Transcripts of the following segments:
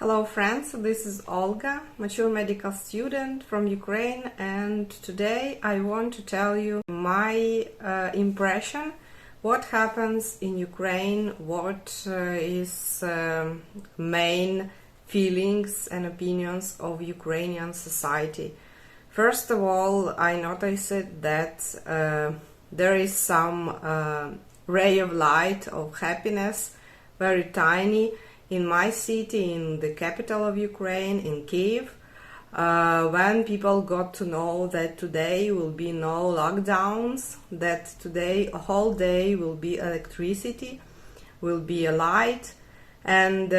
Hello friends, this is Olga, mature medical student from Ukraine, and today I want to tell you my impression, what happens in Ukraine, what is main feelings and opinions of Ukrainian society. First of all, I noticed that there is some ray of light of happiness, very tiny, in my city, in the capital of Ukraine, in Kiev, when people got to know that today will be no lockdowns, that today a whole day will be electricity, will be a light, and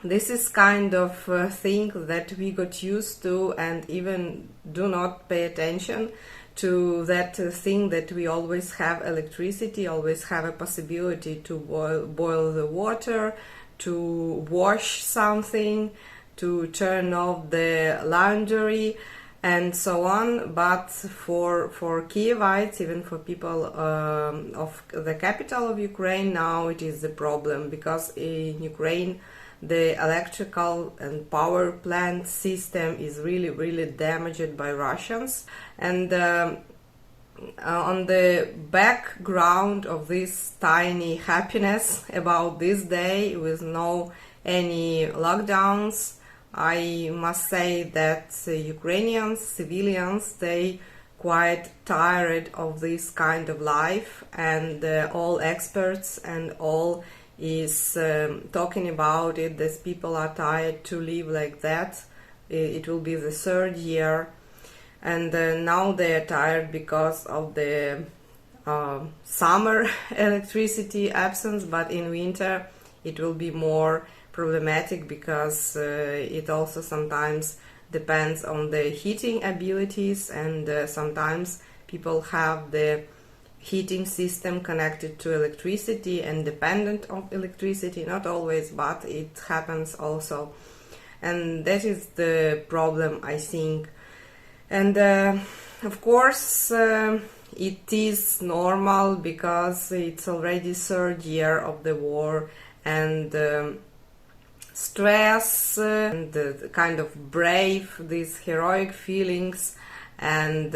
this is kind of thing that we got used to and even do not pay attention to that thing that we always have electricity, always have a possibility to boil the water, to wash something, to turn off the laundry, and so on. But for Kievites, even for people of the capital of Ukraine, now it is the problem, because in Ukraine the electrical and power plant system is really damaged by Russians. And on the background of this tiny happiness about this day with no any lockdowns, I must say that Ukrainians, civilians, they quite tired of this kind of life, and all experts and all is talking about it, that people are tired to live like that. It will be the third year, and now they are tired because of the summer electricity absence, but in winter it will be more problematic, because it also sometimes depends on the heating abilities, and sometimes people have the heating system connected to electricity and dependent on electricity, not always, but it happens also, and that is the problem, I think. And of course it is normal, because it's already third year of the war, and stress and the kind of brave, these heroic feelings, and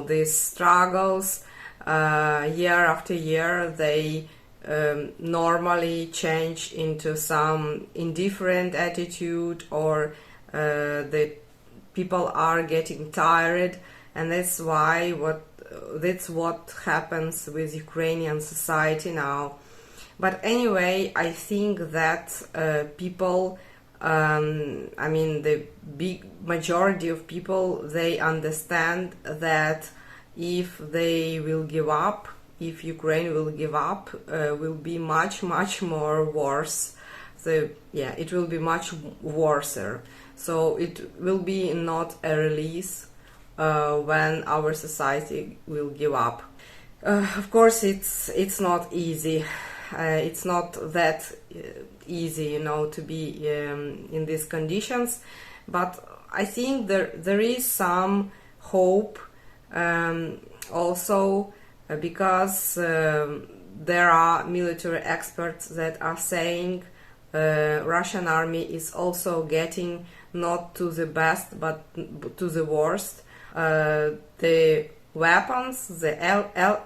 these struggles year after year, they normally change into some indifferent attitude, or the people are getting tired, and that's what happens with Ukrainian society now. But anyway, I think that people, the big majority of people, they understand that if they will give up, if Ukraine will give up, will be much more worse. So yeah, it will be much worser. So it will be not a release when our society will give up. Of course, it's not easy. It's not that easy, to be in these conditions, but I think there is some hope also, because there are military experts that are saying Russian army is also getting not to the best but to the worst. The weapons, the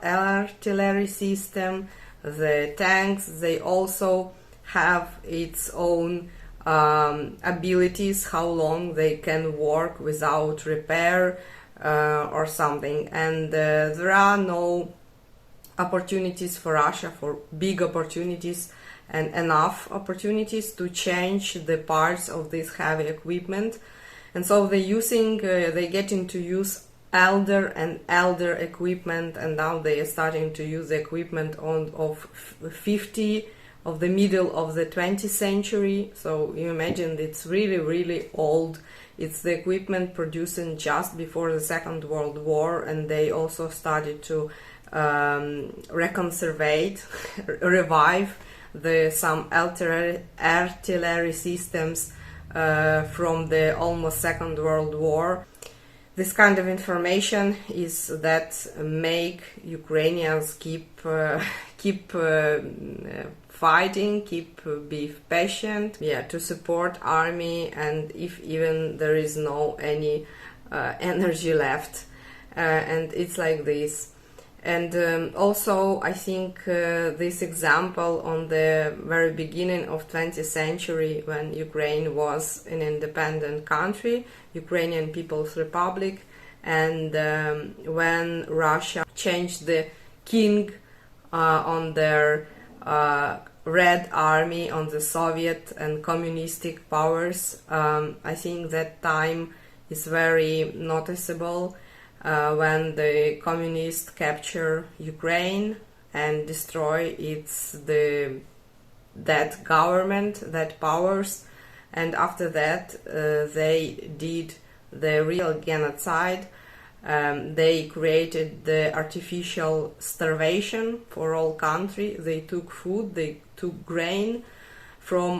artillery system, the tanks, they also have its own abilities, how long they can work without repair or something, and there are no opportunities for Russia, for big opportunities and enough opportunities to change the parts of this heavy equipment, and so they getting to use elder equipment, and now they are starting to use the equipment of the middle of the 20th century. So you imagine it's really old. It's the equipment produced just before the Second World War, and they also started to revive some artillery systems from the almost Second World War. This kind of information is that make Ukrainians keep fighting, be patient, to support army, and if even there is no any energy left, and it's like this. And also I think this example on the very beginning of 20th century, when Ukraine was an independent country, Ukrainian People's Republic, and when Russia changed the king on their Red Army, on the Soviet and communistic powers, I think that time is very noticeable. When the communists capture Ukraine and destroy that government, that powers, and after that they did the real genocide. They created the artificial starvation for all country. They took food, they took grain from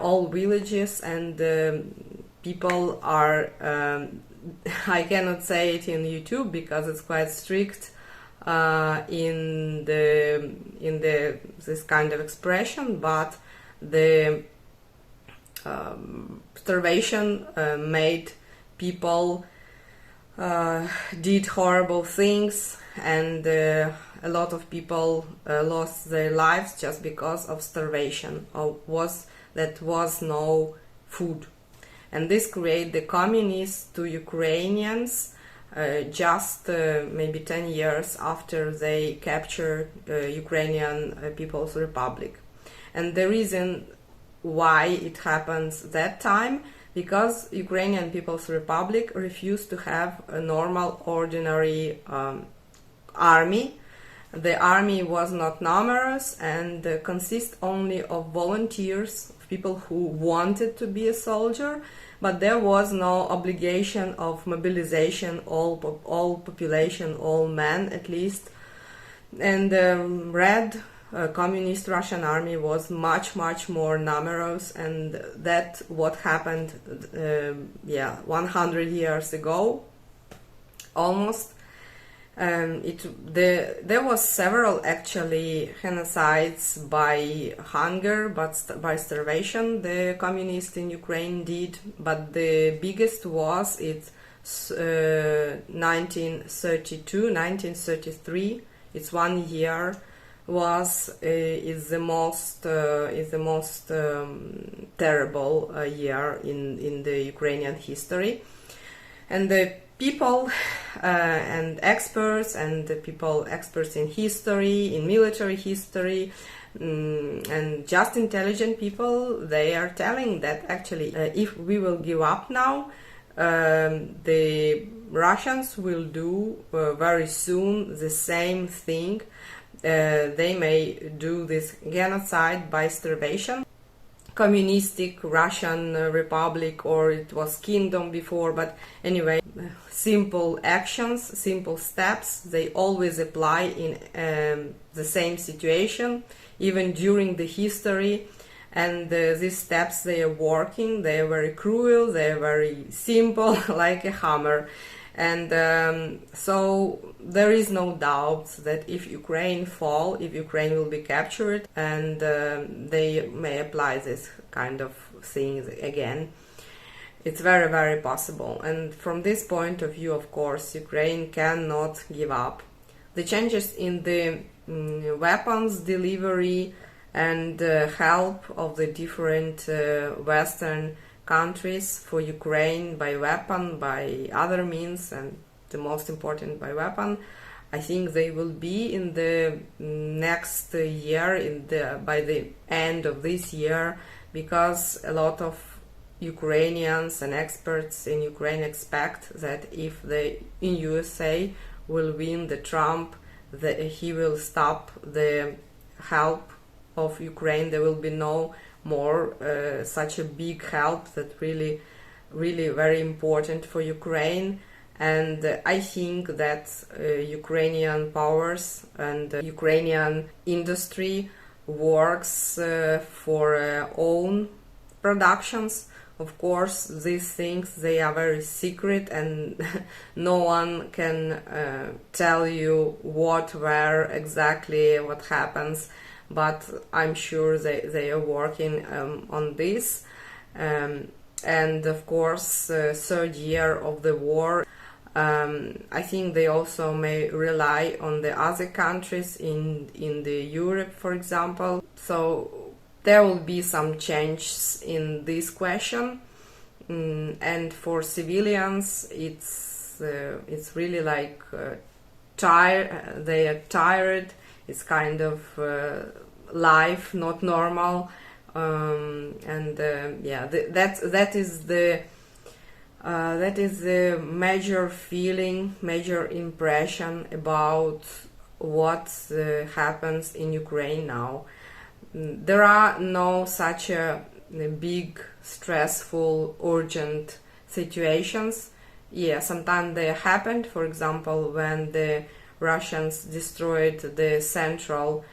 all villages, and people are I cannot say it in YouTube because it's quite strict in this kind of expression, but the starvation made people did horrible things, and a lot of people lost their lives just because of starvation, or was no food. And this created the communists to Ukrainians just maybe 10 years after they captured Ukrainian People's Republic. And the reason why it happens that time, because Ukrainian People's Republic refused to have a normal, ordinary army. The army was not numerous and consists only of volunteers, people who wanted to be a soldier, but there was no obligation of mobilization, all population, all men at least. And Red Communist Russian army was much more numerous, and that what happened 100 years ago almost. There was several actually genocides by hunger, but by starvation the communists in Ukraine did, but the biggest was 1933. It's 1 year is the most terrible year in the Ukrainian history. And the people and experts experts in history, in military history, and just intelligent people, they are telling that actually if we will give up now, the Russians will do very soon the same thing. They may do this genocide by starvation. Communistic Russian Republic, or it was kingdom before, but anyway, simple actions, simple steps, they always apply in the same situation, even during the history. And these steps, they are working, they are very cruel, they are very simple, like a hammer. And so there is no doubt that if Ukraine fall, if Ukraine will be captured, and they may apply this kind of things again. It's very possible. And from this point of view, of course, Ukraine cannot give up. The changes in the weapons delivery and help of the different Western countries for Ukraine by weapon, by other means, and the most important by weapon, I think they will be in the next year, by the end of this year, because a lot of Ukrainians and experts in Ukraine expect that if in USA will win the Trump, that he will stop the help of Ukraine. There will be no more such a big help that really very important for Ukraine. And I think that Ukrainian powers and Ukrainian industry works for own productions. Of course, these things, they are very secret, and no one can tell you where exactly what happens. but I'm sure they are working on this. And of course, third year of the war, I think they also may rely on the other countries in the Europe, for example. So there will be some changes in this question. And for civilians, it's really like they are tired. It's kind of life not normal, that is the major feeling, major impression about what happens in Ukraine now. There are no such a big, stressful, urgent situations. Yeah, sometimes they happened. For example, when the Russians destroyed the central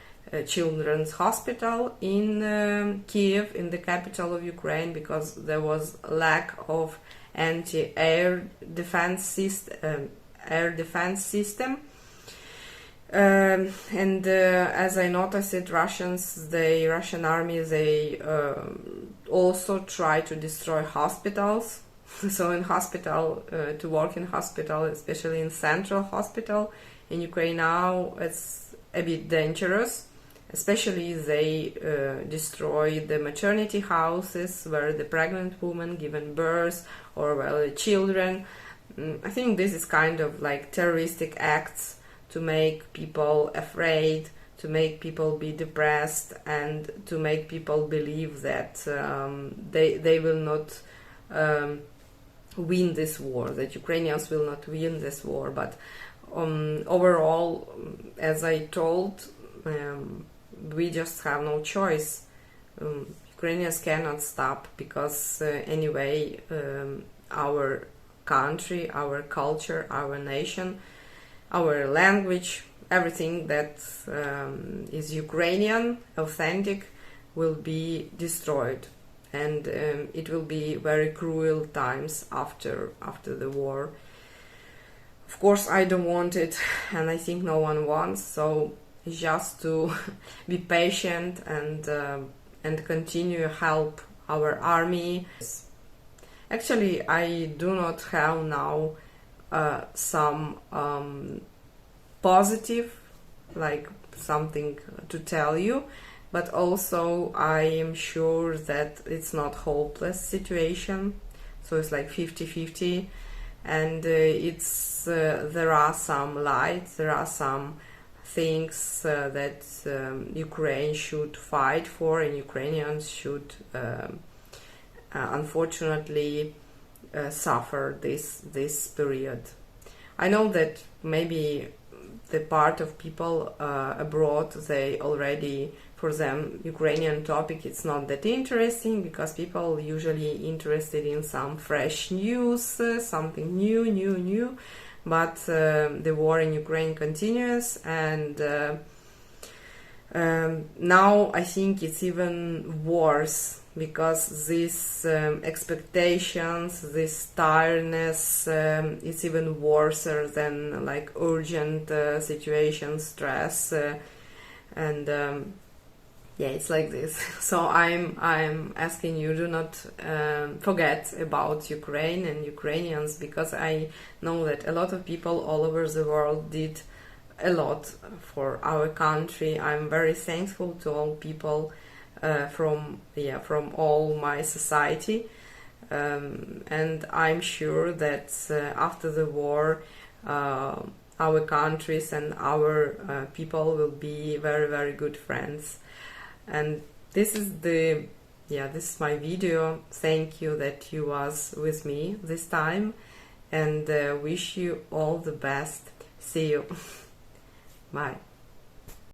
children's hospital in Kiev, in the capital of Ukraine, because there was lack of anti-air defense system. As I noticed it, the Russian army, they also try to destroy hospitals. So in hospital, to work in hospital, especially in central hospital in Ukraine now, it's a bit dangerous. Especially they destroy the maternity houses where the pregnant women given birth, or well, the children. I think this is kind of like terroristic acts to make people afraid, to make people be depressed, and to make people believe that they will not win this war, that Ukrainians will not win this war. But overall, as I told, we just have no choice. Ukrainians cannot stop because anyway, our country, our culture, our nation, our language, everything that is Ukrainian, authentic, will be destroyed, and it will be very cruel times after the war. Of course, I don't want it, and I think no one wants. So just to be patient and continue help our army. Actually, I do not have now some positive, like something to tell you, but also I am sure that it's not hopeless situation. So it's like 50-50, and there are some lights, there are some things that Ukraine should fight for, and Ukrainians should unfortunately suffer this period. I know that maybe the part of people abroad, they already, for them, Ukrainian topic, it's not that interesting, because people usually interested in some fresh news, something new. But the war in Ukraine continues, and now I think it's even worse, because these expectations, this tiredness, it's even worse than like urgent situation, stress, and yeah, it's like this. So I'm asking you, do not forget about Ukraine and Ukrainians, because I know that a lot of people all over the world did a lot for our country. I'm very thankful to all people from all my society, and I'm sure that after the war, our countries and our people will be very, very good friends. And this is my video. Thank you that you was with me this time, and wish you all the best. See you. Bye.